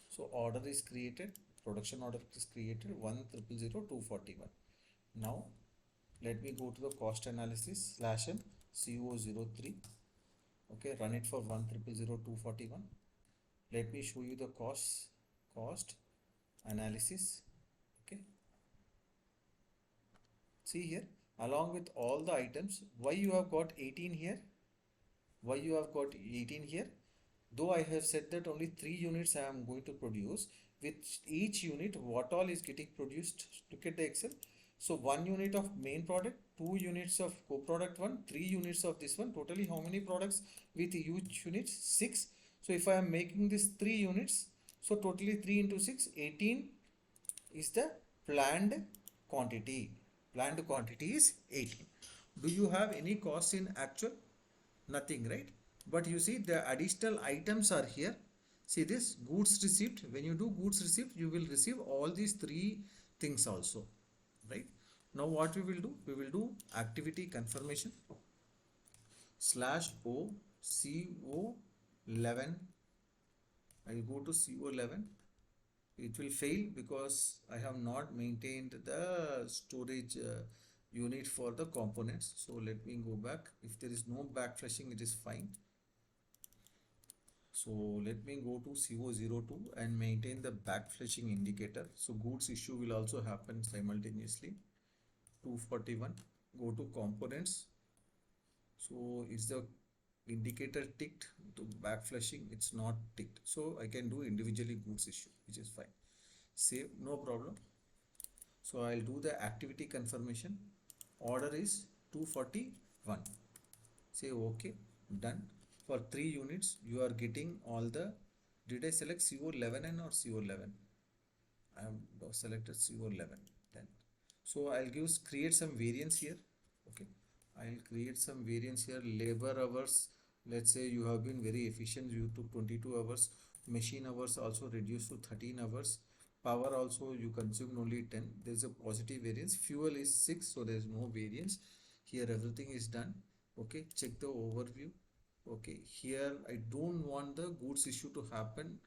S1: So order is created, production order is created 1000241. Now let me go to the cost analysis slash m CO03. Okay, run it for 1000241. Let me show you the cost analysis. Okay, see here, along with all the items, why you have got 18 here, why you have got 18 here, though I have said that only 3 units I am going to produce. With each unit what all is getting produced, look at the excel. So 1 unit of main product, 2 units of co-product 1, 3 units of this one, totally how many products with each units? 6. So if I am making this 3 units, so totally 3 into 6, 18 is the planned quantity. Planned quantity is 18. Do you have any cost in actual? Nothing, right? But you see the additional items are here. See this goods received. When you do goods received, you will receive all these 3 things also, right? Now what we will do, we will do activity confirmation slash o CO11. I will go to CO11. It will fail because I have not maintained the storage unit for the components. So let me go back. If there is no backflashing, it is fine. So let me go to CO02 and maintain the backflashing indicator. So goods issue will also happen simultaneously. 241, go to components. So is the indicator ticked to backflashing? It's not ticked. So I can do individually goods issue, which is fine. Save, no problem. So I'll do the activity confirmation. Order is 241. Say okay, done. For 3 units, you are getting all the. Did I select CO11 or CO11? I have selected CO11. Then, so I'll create some variance here. Okay, I'll create some variance here. Labor hours. Let's say you have been very efficient. You took 22 hours. Machine hours also reduced to 13 hours. Power also you consumed only 10. There's a positive variance. Fuel is 6, so there's no variance. Here everything is done. Okay, check the overview. Okay, here I don't want the goods issue to happen.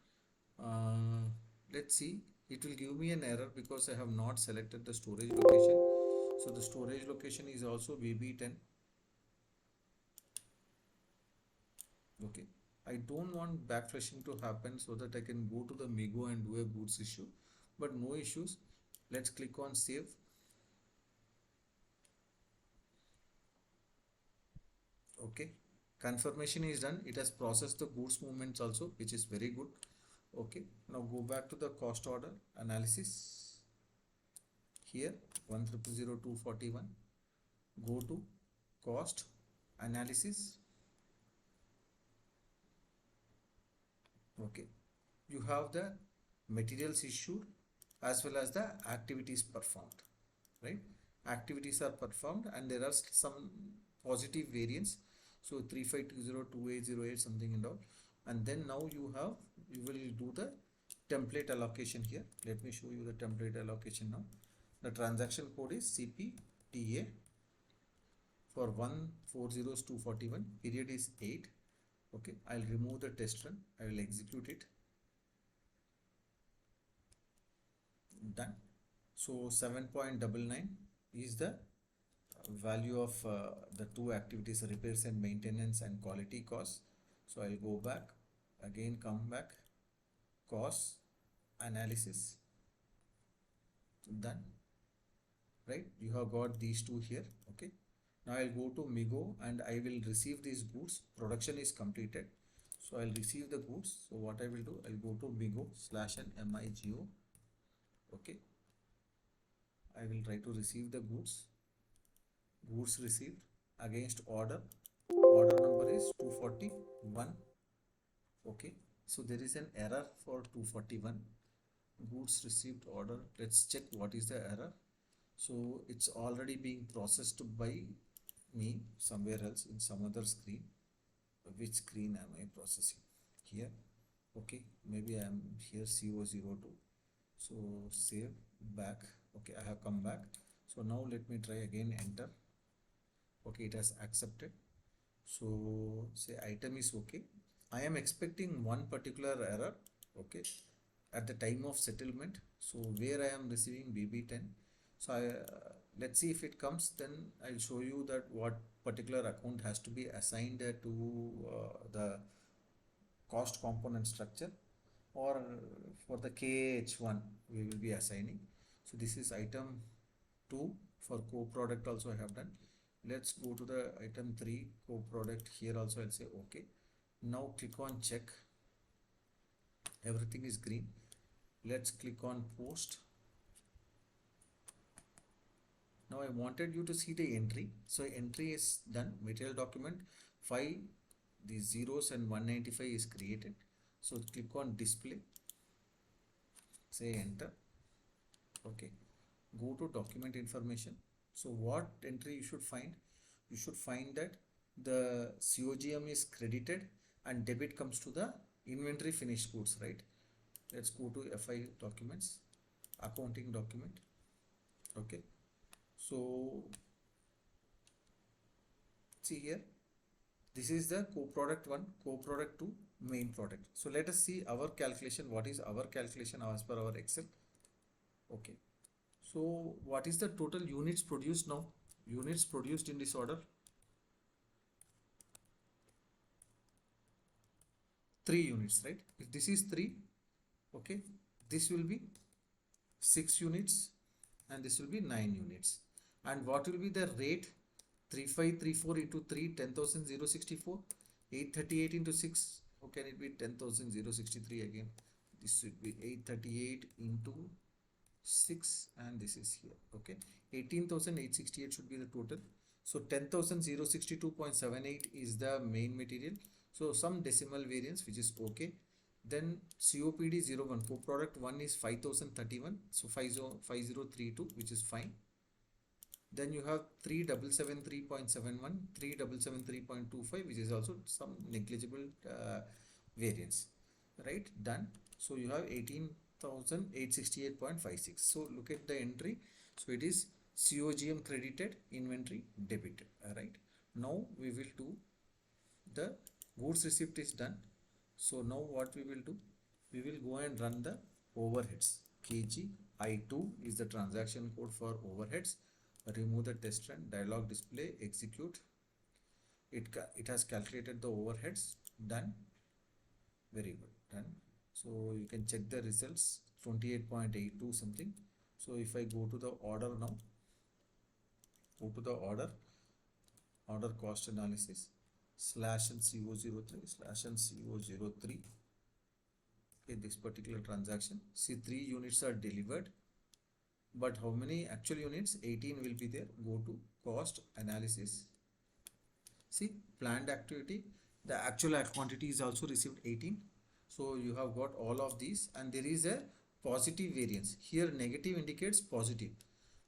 S1: Let's see, it will give me an error because I have not selected the storage location. So the storage location is also BB10. Okay, I don't want backflashing to happen so that I can go to the Migo and do a goods issue, but no issues. Let's click on save. Okay, confirmation is done. It has processed the goods movements also, which is very good. Okay, now go back to the cost order analysis. Here 1000241. Go to cost analysis. Okay, you have the materials issued as well as the activities performed, right? Activities are performed and there are some positive variance. So 35202808 something and all. And then now you will do the template allocation here. Let me show you the template allocation now. The transaction code is CPTA for 140241. Period is 8. Okay, I'll remove the test run. I will execute it. Done. So 7.99 is the value of the 2 activities, repairs and maintenance and quality costs. So I'll go back again, come back, cost analysis. Done. Right, you have got these 2 here. Okay, now I'll go to Migo and I will receive these goods. Production is completed, so I'll receive the goods. So what I will do, I'll go to Migo slash and MIGO. Okay, I will try to receive the goods. Goods received against order. Order number is 241. Okay, so there is an error for 241. Goods received order. Let's check what is the error. So it's already being processed by me somewhere else in some other screen. Which screen am I processing? Here. Okay, maybe I am here CO02. So save back. Okay, I have come back. So now let me try again, enter. Okay, it has accepted. So say item is okay. I am expecting one particular error, okay, at the time of settlement. So where I am receiving BB10. So let's see if it comes, then I'll show you that what particular account has to be assigned to the cost component structure, or for the KH1 we will be assigning. So this is item 2. For co-product also I have done. Let's go to the item 3 co-product. Here also I'll say okay. Now click on check. Everything is green. Let's click on post. Now I wanted you to see the entry. So entry is done. Material document 5, the zeros and 195 is created. So click on display, say enter. Okay, go to document information. So what entry you should find? You should find that the COGM is credited and debit comes to the inventory finished goods, right? Let's go to FI documents, accounting document. Okay, so see here, this is the co-product 1, co-product 2, main product. So let us see our calculation. What is our calculation as per our Excel? Okay, so what is the total units produced now? Units produced in this order, 3 units, right? If this is 3, okay, this will be 6 units and this will be 9 units. And what will be the rate? 3534 into 3, 10,064. 838 into 6, how can it be 10,063 again? This should be 838 into 6 and this is here, okay. 18,868 should be the total. So 10,062.78 is the main material. So some decimal variance, which is okay. Then COPD 01, co-product 1 is 5,031, so 5032, which is fine. Then you have 3773.71, 3773.25, which is also some negligible variance, right? Done. So you have 18,868.56. So look at the entry. So it is COGM credited, inventory debited, right? Now we will do the goods receipt is done. So now what we will do? We will go and run the overheads. KG I2 is the transaction code for overheads. Remove the test run, dialog display, execute. It has calculated the overheads. Done. Very good. Done. So you can check the results, 28.82 something. So if I go to the order now, go to the order cost analysis, slash and CO03, slash and CO03. Okay, this particular transaction, see 3 units are delivered, but how many actual units? 18 will be there. Go to cost analysis. See, planned activity, the actual quantity is also received 18. So you have got all of these, and there is a positive variance. Here negative indicates positive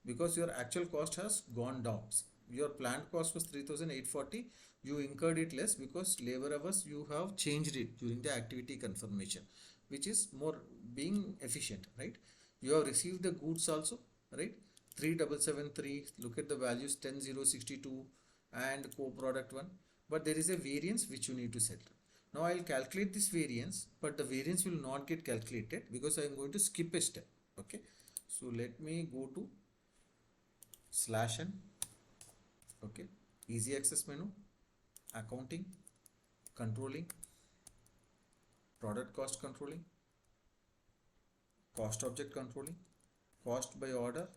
S1: because your actual cost has gone down. Your planned cost was 3,840. You incurred it less because labor hours you have changed it during the activity confirmation, which is more being efficient, right? You have received the goods also, right? 3773, look at the values, 10,062 and co-product 1, but there is a variance which you need to settle. Now I'll calculate this variance, but the variance will not get calculated because I am going to skip a step. Okay, so let me go to slash n. Okay, easy access menu, accounting, controlling, product cost controlling, cost object controlling, cost by order,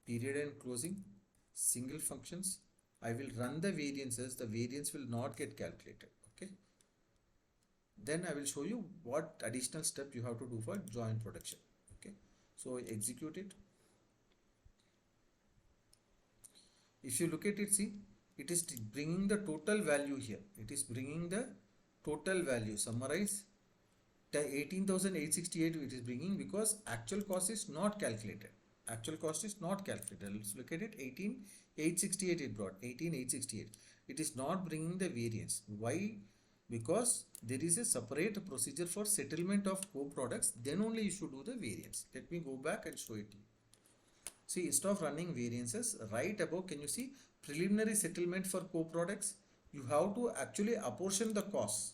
S1: period and closing, single functions. I will run the variances. The variance will not get calculated. Okay. Then I will show you what additional step you have to do for joint production. Okay. So execute it. If you look at it, see, it is bringing the total value here. It is bringing the total value. Summarize. The 18,868 it is bringing because actual cost is not calculated. Actual cost is not calculated. Let's look at it. 18,868 it brought. 18,868. It is not bringing the variance. Why? Because there is a separate procedure for settlement of co-products. Then only you should do the variance. Let me go back and show it to you. See, instead of running variances, right above, can you see preliminary settlement for co-products? You have to actually apportion the costs.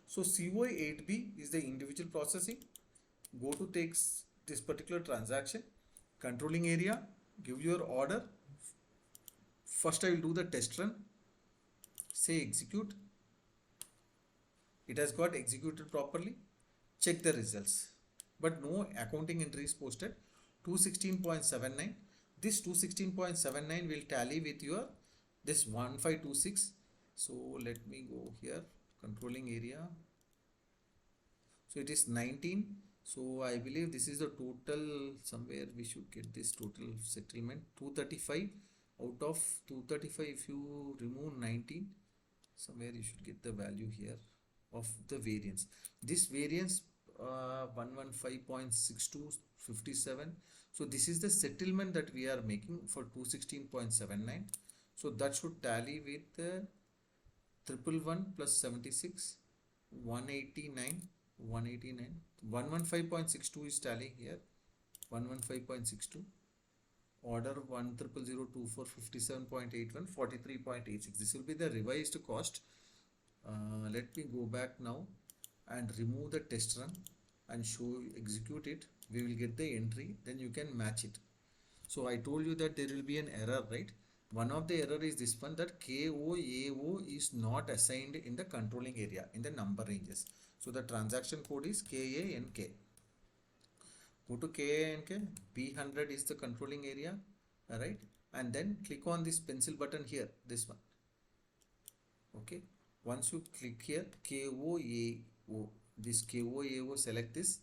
S1: So COI 8B is the individual processing. Go to takes this particular transaction, controlling area, give your order. First I will do the test run, say execute. It has got executed properly. Check the results. But no accounting entry is posted. 216.79. This 216.79 will tally with your this 1526. So let me go here. Controlling area. So it is 19. So I believe this is the total. Somewhere we should get this total settlement 235. Out of 235, if you remove 19, somewhere you should get the value here of the variance. This variance 115.6257. So this is the settlement that we are making for 216.79. So that should tally with 111 plus 76, 189, 189, 115.62 is tallying here, 115.62. Order 10002 57.81, 43.86. This will be the revised cost. Let me go back now and remove the test run and show execute it. We will get the entry, then you can match it. So I told you that there will be an error, right? One of the error is this one, that KOAO is not assigned in the controlling area in the number ranges. So the transaction code is KANK. Go to KANK, B100 is the controlling area, alright, and then click on this pencil button here, this one. Okay, once you click here, KOAO, this KOAO, select this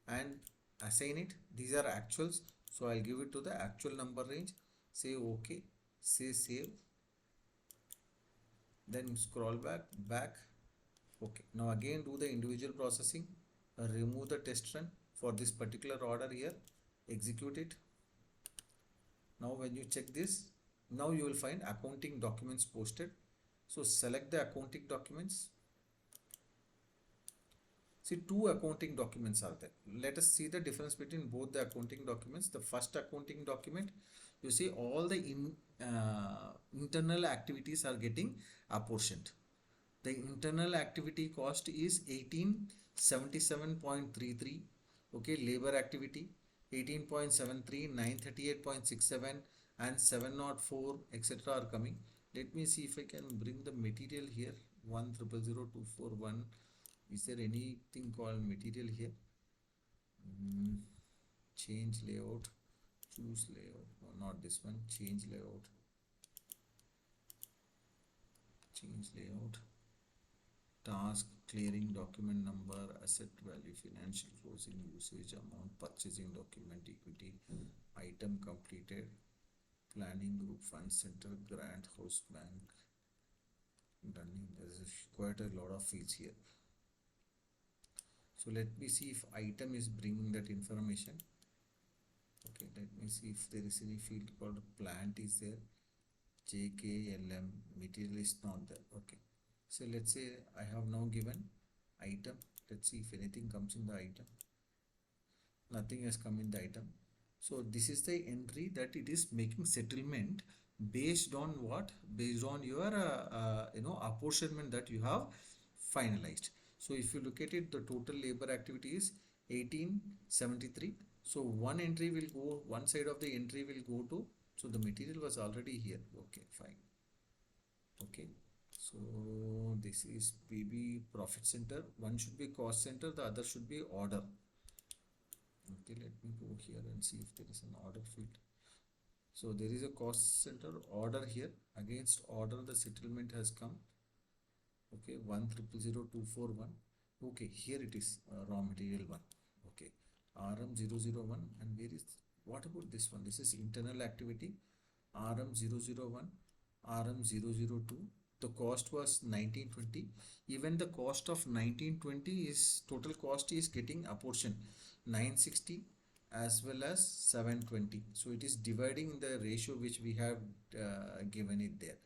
S1: and assign it. These are actuals, so I'll give it to the actual number range. Say OK, say save, then scroll back. Okay, now again do the individual processing, remove the test run for this particular order here, execute it. Now when you check this, now you will find accounting documents posted. So select the accounting documents. See, two accounting documents are there. Let us see the difference between both the accounting documents. The first accounting document, you see all the internal activities are getting apportioned. The internal activity cost is 1877.33. Okay, labor activity 18.73, 938.67 and 704 etc. are coming. Let me see if I can bring the material here. 1000241. Is there anything called material here? Change layout, choose layout. No, not this one. Change layout. Change layout. Task, clearing, document number, asset value, financial closing, usage amount, purchasing document, equity, item completed, planning group, fund center, grant, host bank, running. There is quite a lot of fields here. So let me see if item is bringing that information. Okay, let me see if there is any field called plant is there. JKLM, material is not there. Okay, so let's say I have now given item. Let's see if anything comes in the item. Nothing has come in the item. So this is the entry that it is making settlement based on what? Based on your apportionment that you have finalized. So if you look at it, the total labor activity is 1873. So one entry will go, one side of the entry will go to, so the material was already here. Okay, fine. Okay, so this is PB profit center. One should be cost center, the other should be order. Okay, let me go here and see if there is an order field. So there is a cost center order here. Against order the settlement has come. Okay, 1000241. Okay, here it is, raw material 1. Okay, RM001. And where is, what about this one? This is internal activity, RM001, RM002. The cost was 1920. Even the cost of 1920 is, total cost is getting apportioned 960 as well as 720. So it is dividing in the ratio which we have given it there.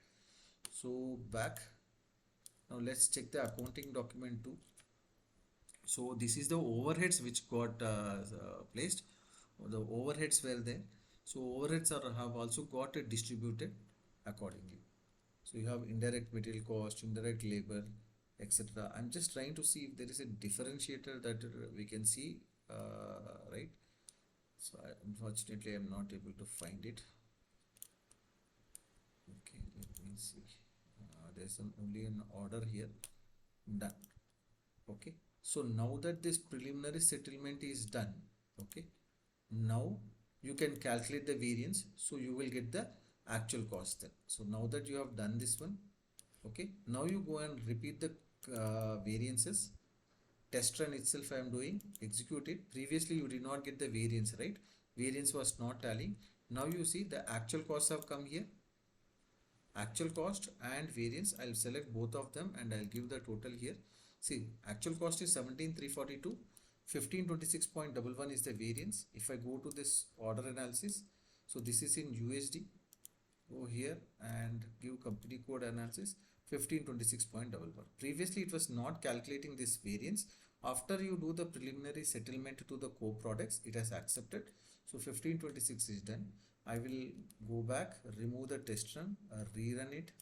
S1: So back. Now let's check the accounting document too. So this is the overheads which got placed. The overheads were there. So overheads are have also got distributed accordingly. So you have indirect material cost, indirect labor, etc. I'm just trying to see if there is a differentiator that we can see, right? So unfortunately, I'm not able to find it. Okay, let me see. There's only an order here. Done. Okay. So now that this preliminary settlement is done, okay, now you can calculate the variance. So you will get the actual cost then. So now that you have done this one, okay, now you go and repeat the variances. Test run itself I am doing, execute it. Previously you did not get the variance, right? Variance was not tallying. Now you see the actual costs have come here. Actual cost and variance, I'll select both of them and I'll give the total here. See, actual cost is 17,342. 1526.11 is the variance. If I go to this order analysis, so this is in USD. Go here and give company code analysis. 1526.11. Previously it was not calculating this variance. After you do the preliminary settlement to the co-products, it has accepted. So 1526 is done. I will go back, remove the test run, rerun it.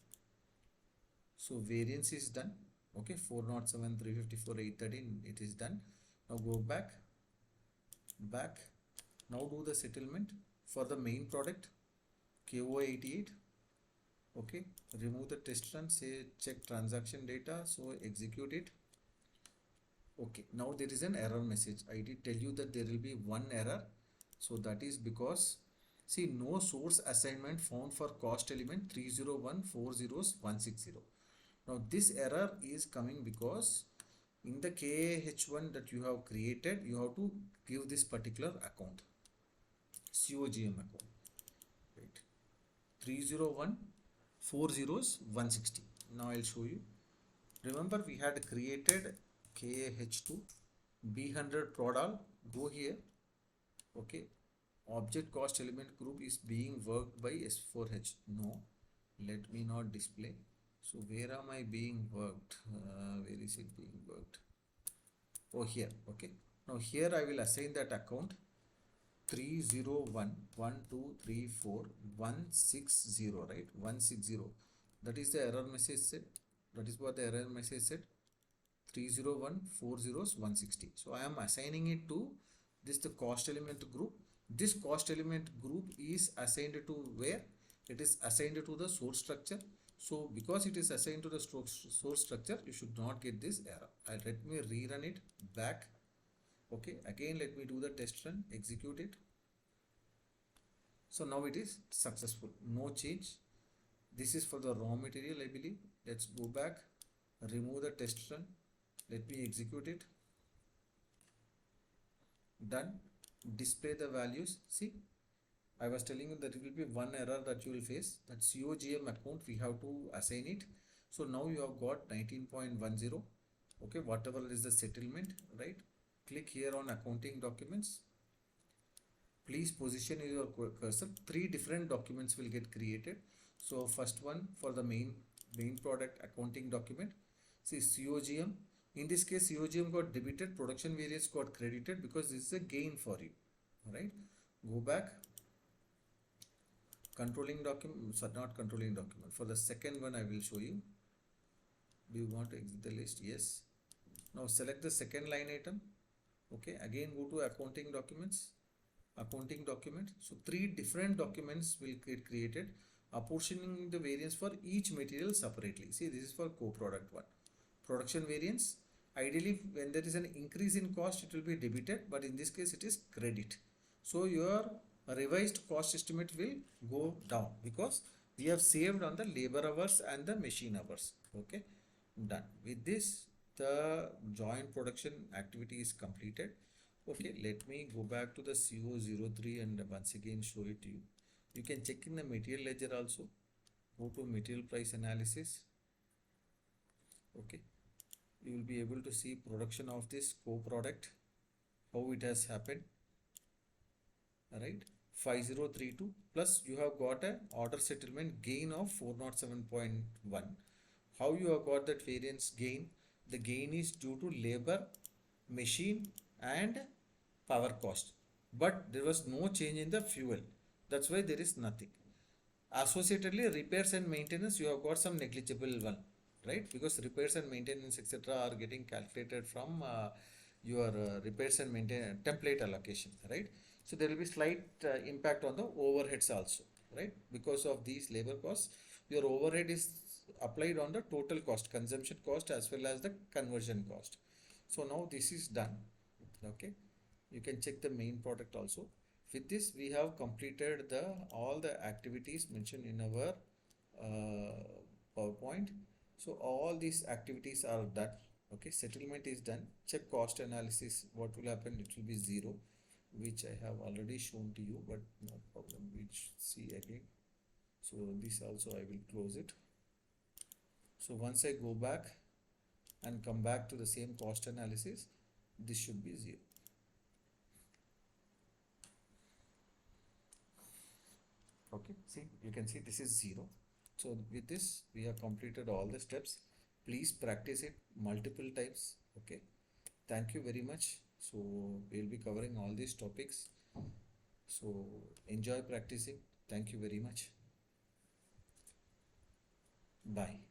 S1: So variance is done. Okay, 407, 354, 813, it is done. Now go back. Now do the settlement for the main product, KO88. Okay, remove the test run, say check transaction data, so execute it. Okay, now there is an error message. I did tell you that there will be one error. So that is because, see, no source assignment found for cost element 301400160. Now this error is coming because in the KAH1 that you have created, you have to give this particular account, COGM account, right? 301400160. Now I'll show you. Remember we had created KAH2 B100 prodal. Go here. Okay, object cost element group is being worked by S4H. No, let me not display. So where am I being worked? Where is it being worked? Oh, here. Okay, now here I will assign that account 3011234 right? 160. That is the error message said. That is what the error message said. 301400160. So I am assigning it to this the cost element group. This cost element group is assigned to where? It is assigned to the source structure. So because it is assigned to the source structure, you should not get this error. Let me rerun it back. Okay, again let me do the test run, execute it. So now it is successful, no change. This is for the raw material, I believe. Let's go back, remove the test run. Let me execute it. Done. Display the values. See, I was telling you that it will be one error that you will face. That COGM account, we have to assign it. So now you have got 19.10. Okay, whatever is the settlement, right? Click here on accounting documents. Please position your cursor. 3 different documents will get created. So first one for the main product accounting document. See, COGM. In this case, COGM got debited, production variance got credited because this is a gain for you. Alright, go back. Controlling document, so not controlling document. For the second one, I will show you. Do you want to exit the list? Yes. Now select the second line item. Okay, again go to accounting documents. Accounting document. So 3 different documents will get created, apportioning the variance for each material separately. See, this is for co-product 1. Production variance, ideally when there is an increase in cost it will be debited, but in this case it is credit. So your revised cost estimate will go down because we have saved on the labor hours and the machine hours. Okay, done. With this the joint production activity is completed. Okay, let me go back to the CO03 and once again show it to you. You can check in the material ledger also. Go to material price analysis. Okay, you will be able to see production of this co-product, how it has happened. Alright, 5032 plus you have got a order settlement gain of 407.1. How you have got that variance gain? The gain is due to labor, machine and power cost, but there was no change in the fuel. That's why there is nothing. Associatedly, repairs and maintenance, you have got some negligible one, right? Because repairs and maintenance, etc., are getting calculated from your repairs and maintenance template allocation, right? So there will be slight impact on the overheads also, right? Because of these labor costs, your overhead is applied on the total cost, consumption cost as well as the conversion cost. So now this is done. Okay, you can check the main product also. With this we have completed the all the activities mentioned in our PowerPoint. So all these activities are done. Okay, settlement is done. Check cost analysis, what will happen? It will be 0, which I have already shown to you, but no problem, we'll see again. So this also I will close it. So once I go back and come back to the same cost analysis, this should be 0. Okay, see, you can see this is 0. So with this we have completed all the steps. Please practice it multiple times. Okay, thank you very much. So we'll be covering all these topics, so enjoy practicing. Thank you very much. Bye.